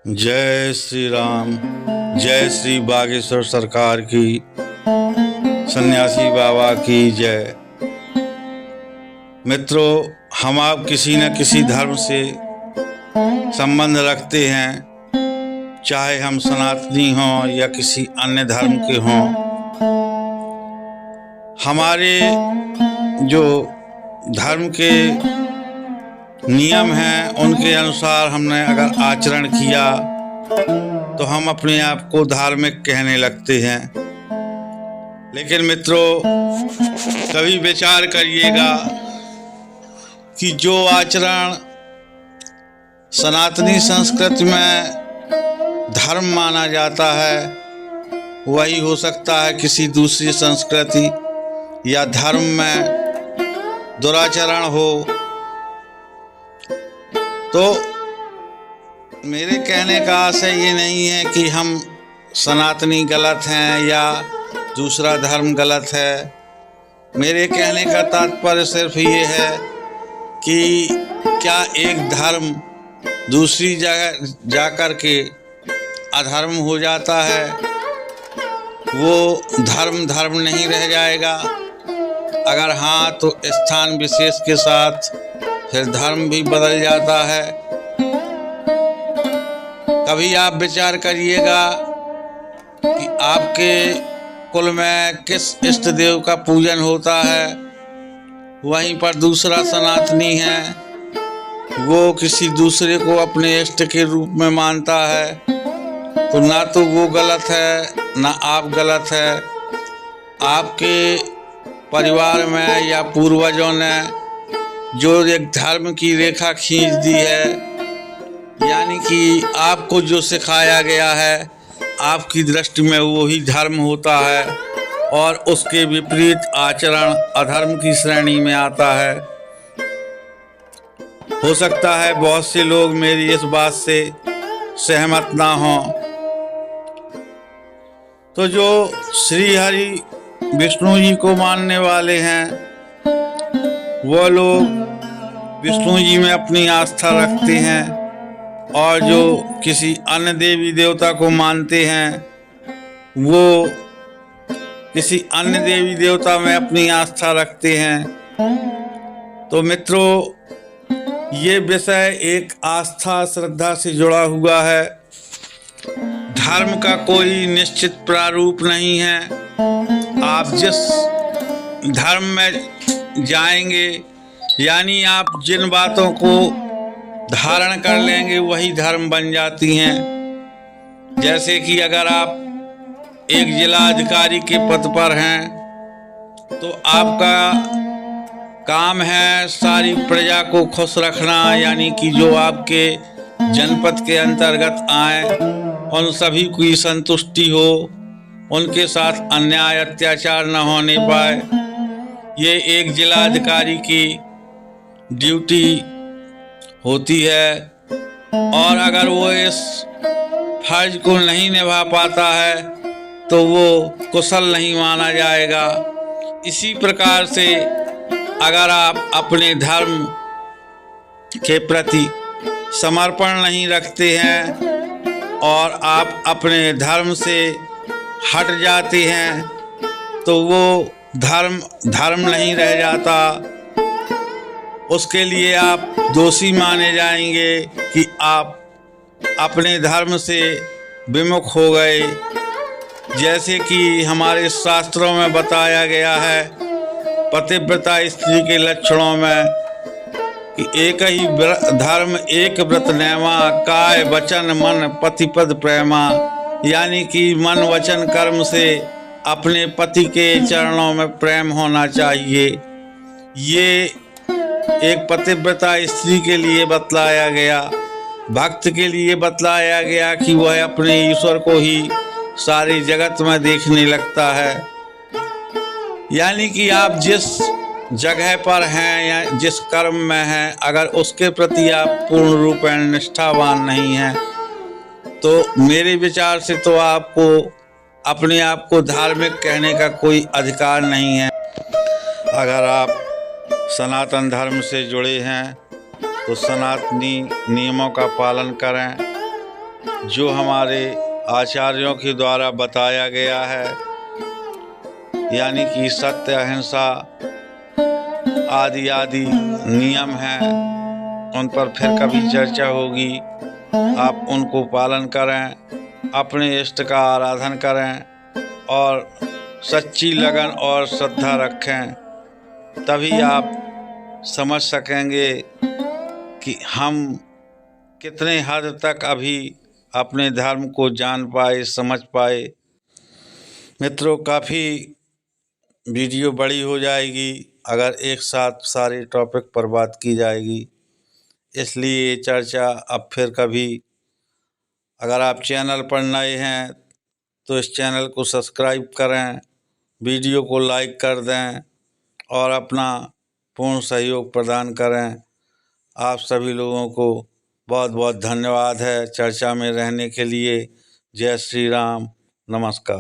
जय श्री राम। जय श्री बागेश्वर सरकार की, सन्यासी बाबा की जय। मित्रों, हम आप किसी न किसी धर्म से संबंध रखते हैं, चाहे हम सनातनी हों या किसी अन्य धर्म के हों। हमारे जो धर्म के नियम हैं उनके अनुसार हमने अगर आचरण किया तो हम अपने आप को धार्मिक कहने लगते हैं। लेकिन मित्रों, कभी विचार करिएगा कि जो आचरण सनातनी संस्कृति में धर्म माना जाता है वही हो सकता है किसी दूसरी संस्कृति या धर्म में दुराचरण हो। तो मेरे कहने का आशय ये नहीं है कि हम सनातनी गलत हैं या दूसरा धर्म गलत है। मेरे कहने का तात्पर्य सिर्फ ये है कि क्या एक धर्म दूसरी जगह जाकर के अधर्म हो जाता है, वो धर्म नहीं रह जाएगा? अगर हाँ, तो स्थान विशेष के साथ फिर धर्म भी बदल जाता है। कभी आप विचार करिएगा कि आपके कुल में किस इष्ट देव का पूजन होता है, वहीं पर दूसरा सनातनी है, वो किसी दूसरे को अपने इष्ट के रूप में मानता है। तो ना तो वो गलत है ना आप गलत है। आपके परिवार में या पूर्वजों ने जो एक धर्म की रेखा खींच दी है, यानी कि आपको जो सिखाया गया है आपकी दृष्टि में वही धर्म होता है और उसके विपरीत आचरण अधर्म की श्रेणी में आता है। हो सकता है बहुत से लोग मेरी इस बात से सहमत ना हों। तो जो श्री हरि विष्णु जी को मानने वाले हैं वो लोग विष्णु जी में अपनी आस्था रखते हैं और जो किसी अन्य देवी देवता को मानते हैं वो किसी अन्य देवी देवता में अपनी आस्था रखते हैं। तो मित्रों, ये विषय एक आस्था श्रद्धा से जुड़ा हुआ है। धर्म का कोई निश्चित प्रारूप नहीं है। आप जिस धर्म में जाएंगे, यानी आप जिन बातों को धारण कर लेंगे वही धर्म बन जाती हैं। जैसे कि अगर आप एक जिला अधिकारी के पद पर हैं तो आपका काम है सारी प्रजा को खुश रखना, यानी कि जो आपके जनपद के अंतर्गत आए उन सभी की संतुष्टि हो, उनके साथ अन्याय अत्याचार न होने पाए। ये एक जिला अधिकारी की ड्यूटी होती है और अगर वो इस फर्ज को नहीं निभा पाता है तो वो कुशल नहीं माना जाएगा। इसी प्रकार से अगर आप अपने धर्म के प्रति समर्पण नहीं रखते हैं और आप अपने धर्म से हट जाते हैं तो वो धर्म नहीं रह जाता। उसके लिए आप दोषी माने जाएंगे कि आप अपने धर्म से विमुख हो गए। जैसे कि हमारे शास्त्रों में बताया गया है पतिव्रता स्त्री के लक्षणों में कि एक ही धर्म एक व्रत नेमा, काय वचन मन पतिपद प्रेमा, यानी कि मन वचन कर्म से अपने पति के चरणों में प्रेम होना चाहिए। ये एक पतिव्रता स्त्री के लिए बतलाया गया। भक्त के लिए बतलाया गया कि वह अपने ईश्वर को ही सारी जगत में देखने लगता है। यानी कि आप जिस जगह पर हैं या जिस कर्म में हैं, अगर उसके प्रति आप पूर्ण रूपेण निष्ठावान नहीं हैं तो मेरे विचार से तो आपको अपने आप को धार्मिक कहने का कोई अधिकार नहीं है। अगर आप सनातन धर्म से जुड़े हैं तो सनातनी नियमों का पालन करें जो हमारे आचार्यों के द्वारा बताया गया है, यानी कि सत्य, अहिंसा आदि आदि नियम हैं, उन पर फिर कभी चर्चा होगी। आप उनको पालन करें, अपने इष्ट का आराधन करें और सच्ची लगन और श्रद्धा रखें, तभी आप समझ सकेंगे कि हम कितने हद तक अभी अपने धर्म को जान पाए, समझ पाए। मित्रों, काफ़ी वीडियो बड़ी हो जाएगी अगर एक साथ सारे टॉपिक पर बात की जाएगी, इसलिए चर्चा अब फिर कभी। अगर आप चैनल पर नए हैं तो इस चैनल को सब्सक्राइब करें, वीडियो को लाइक कर दें और अपना पूर्ण सहयोग प्रदान करें। आप सभी लोगों को बहुत बहुत धन्यवाद है चर्चा में रहने के लिए। जय श्री राम, नमस्कार।